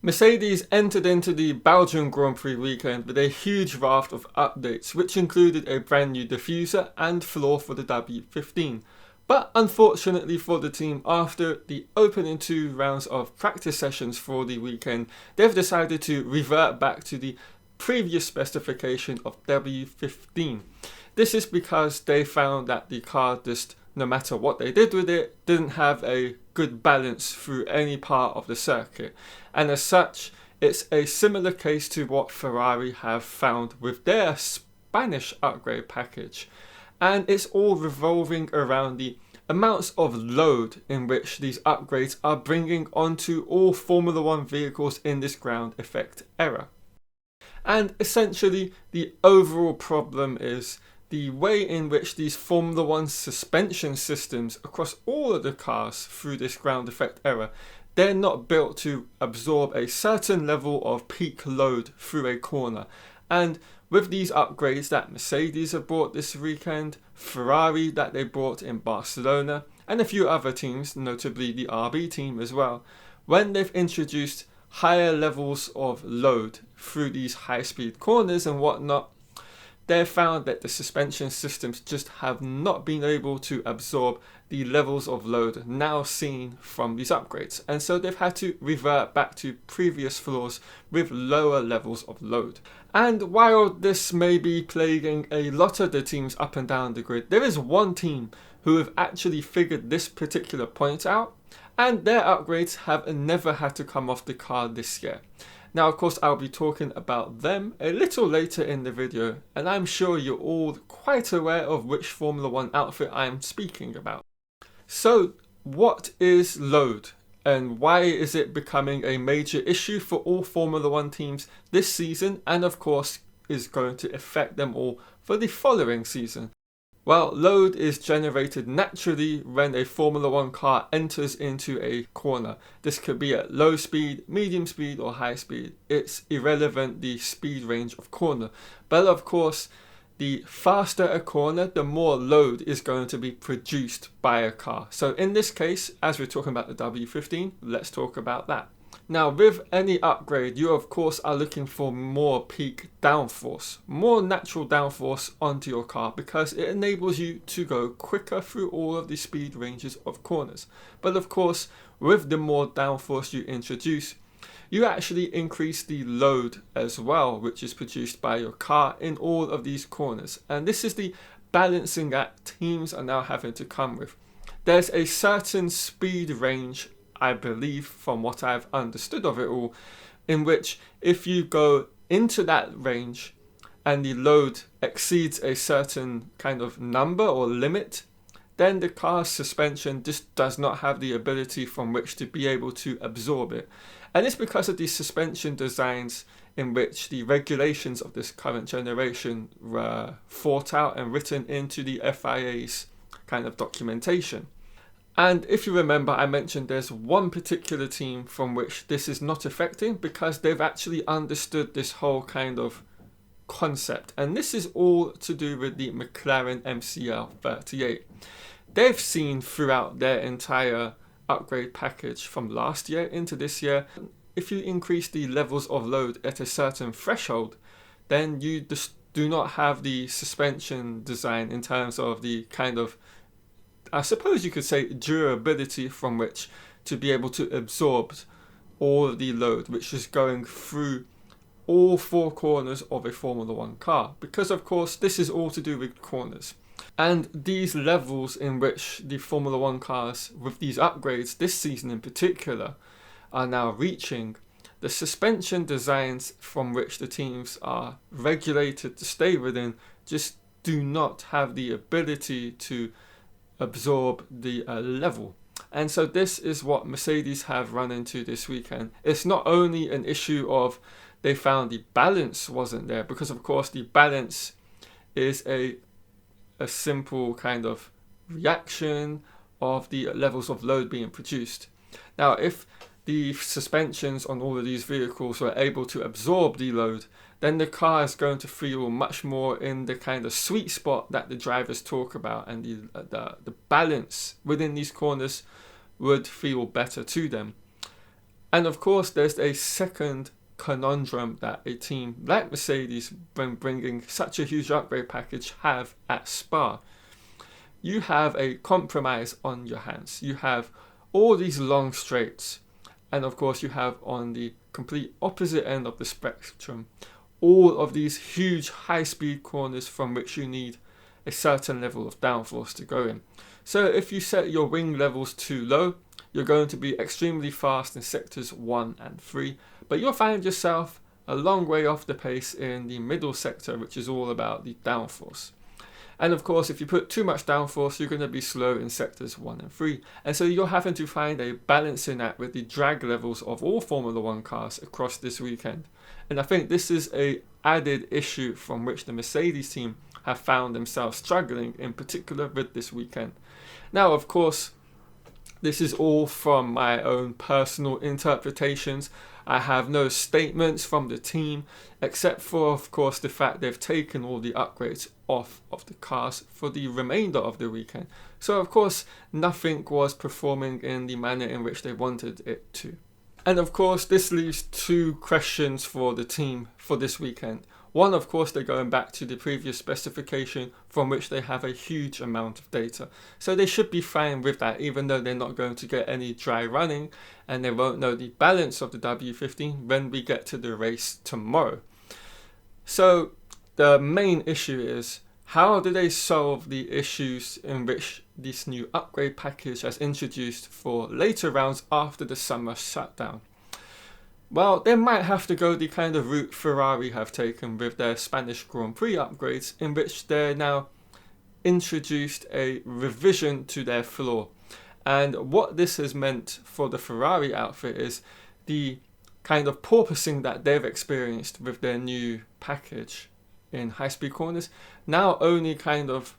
Mercedes entered into the Belgium Grand Prix weekend with a huge raft of updates, which included a brand new diffuser and floor for the W15. But unfortunately for the team, after the opening 2 rounds of practice sessions for the weekend, they've decided to revert back to the previous specification of W15. This is because they found that the car just, no matter what they did with it, didn't have a good balance through any part of the circuit. And as such, it's a similar case to what Ferrari have found with their Spanish upgrade package. And it's all revolving around the amounts of load in which these upgrades are bringing onto all Formula 1 vehicles in this ground effect era. And essentially, the overall problem is the way in which these Formula 1 suspension systems across all of the cars through this ground effect era, they're not built to absorb a certain level of peak load through a corner. And with these upgrades that Mercedes have brought this weekend, Ferrari that they brought in Barcelona, and a few other teams, notably the RB team as well, when they've introduced higher levels of load through these high-speed corners and whatnot, they've found that the suspension systems just have not been able to absorb the levels of load now seen from these upgrades. And so they've had to revert back to previous floors with lower levels of load. And while this may be plaguing a lot of the teams up and down the grid, there is one team who have actually figured this particular point out, and their upgrades have never had to come off the car this year. Now, of course, I'll be talking about them a little later in the video, and I'm sure you're all quite aware of which Formula 1 outfit I'm speaking about. So, what is load, and why is it becoming a major issue for all Formula 1 teams this season, and of course is going to affect them all for the following season? Well, load is generated naturally when a Formula 1 car enters into a corner. This could be at low speed, medium speed or high speed. It's irrelevant the speed range of corner. But of course, the faster a corner, the more load is going to be produced by a car. So in this case, as we're talking about the W15, let's talk about that. Now, with any upgrade, you of course are looking for more peak downforce, more natural downforce onto your car, because it enables you to go quicker through all of the speed ranges of corners. But of course, with the more downforce you introduce, you actually increase the load as well, which is produced by your car in all of these corners. And this is the balancing act teams are now having to come with. There's a certain speed range, I believe, from what I've understood of it all, in which if you go into that range and the load exceeds a certain kind of number or limit, then the car's suspension just does not have the ability from which to be able to absorb it. And it's because of these suspension designs in which the regulations of this current generation were thought out and written into the FIA's kind of documentation. And if you remember, I mentioned there's one particular team from which this is not affecting because they've actually understood this whole kind of concept. And this is all to do with the McLaren MCL38. They've seen throughout their entire upgrade package from last year into this year, if you increase the levels of load at a certain threshold, then you just do not have the suspension design in terms of the kind of, I suppose you could say, durability from which to be able to absorb all of the load which is going through all 4 corners of a Formula 1 car, because of course this is all to do with corners. And these levels in which the Formula 1 cars with these upgrades this season in particular are now reaching, the suspension designs from which the teams are regulated to stay within just do not have the ability to absorb the level. And so this is what Mercedes have run into this weekend. It's not only an issue of they found the balance wasn't there, because of course the balance is a simple kind of reaction of the levels of load being produced. Now, if the suspensions on all of these vehicles were able to absorb the load, then the car is going to feel much more in the kind of sweet spot that the drivers talk about, and the balance within these corners would feel better to them. And of course, there's a second conundrum that a team like Mercedes, when bringing such a huge upgrade package, have at Spa. You have a compromise on your hands. You have all these long straights, and of course you have on the complete opposite end of the spectrum all of these huge high-speed corners from which you need a certain level of downforce to go in. So if you set your wing levels too low, you're going to be extremely fast in sectors 1 and 3, but you'll find yourself a long way off the pace in the middle sector, which is all about the downforce. And of course, if you put too much downforce, you're going to be slow in sectors 1 and 3. And so you're having to find a balancing act with the drag levels of all Formula 1 cars across this weekend. And I think this is an added issue from which the Mercedes team have found themselves struggling, in particular with this weekend. Now, of course, this is all from my own personal interpretations. I have no statements from the team, except for, of course, the fact they've taken all the upgrades off of the cars for the remainder of the weekend. So, of course, nothing was performing in the manner in which they wanted it to. And, of course, this leaves two questions for the team for this weekend. One, of course, they're going back to the previous specification from which they have a huge amount of data. So they should be fine with that, even though they're not going to get any dry running and they won't know the balance of the W15 when we get to the race tomorrow. So the main issue is, how do they solve the issues in which this new upgrade package has introduced for later rounds after the summer shutdown? Well, they might have to go the kind of route Ferrari have taken with their Spanish Grand Prix upgrades, in which they're now introduced a revision to their floor. And what this has meant for the Ferrari outfit is the kind of porpoising that they've experienced with their new package in high-speed corners now only kind of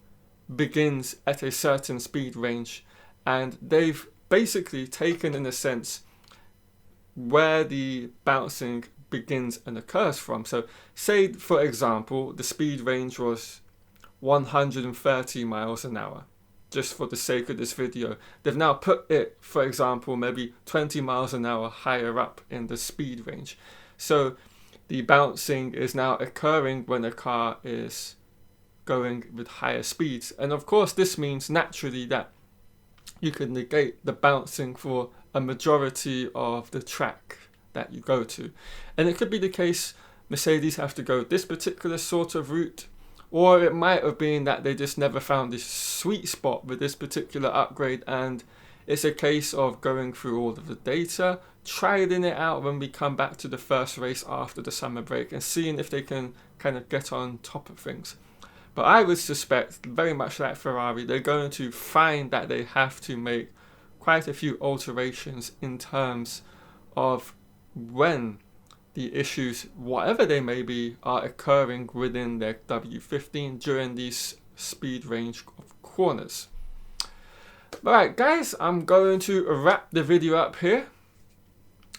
begins at a certain speed range, and they've basically taken, in a sense, where the bouncing begins and occurs from. So say, for example, the speed range was 130 miles an hour. Just for the sake of this video, they've now put it, for example, maybe 20 miles an hour higher up in the speed range. So the bouncing is now occurring when a car is going with higher speeds. And of course, this means naturally that you can negate the bouncing for a majority of the track that you go to. And it could be the case Mercedes have to go this particular sort of route, or it might have been that they just never found this sweet spot with this particular upgrade, and it's a case of going through all of the data, trying it out when we come back to the first race after the summer break, and seeing if they can kind of get on top of things. But I would suspect, very much like Ferrari, they're going to find that they have to make quite a few alterations in terms of when the issues, whatever they may be, are occurring within their W15 during these speed range of corners. Alright guys, I'm going to wrap the video up here.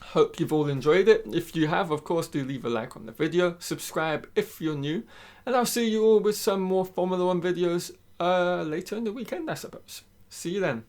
Hope you've all enjoyed it. If you have, of course, do leave a like on the video, subscribe if you're new, and I'll see you all with some more Formula 1 videos later in the weekend, I suppose. See you then.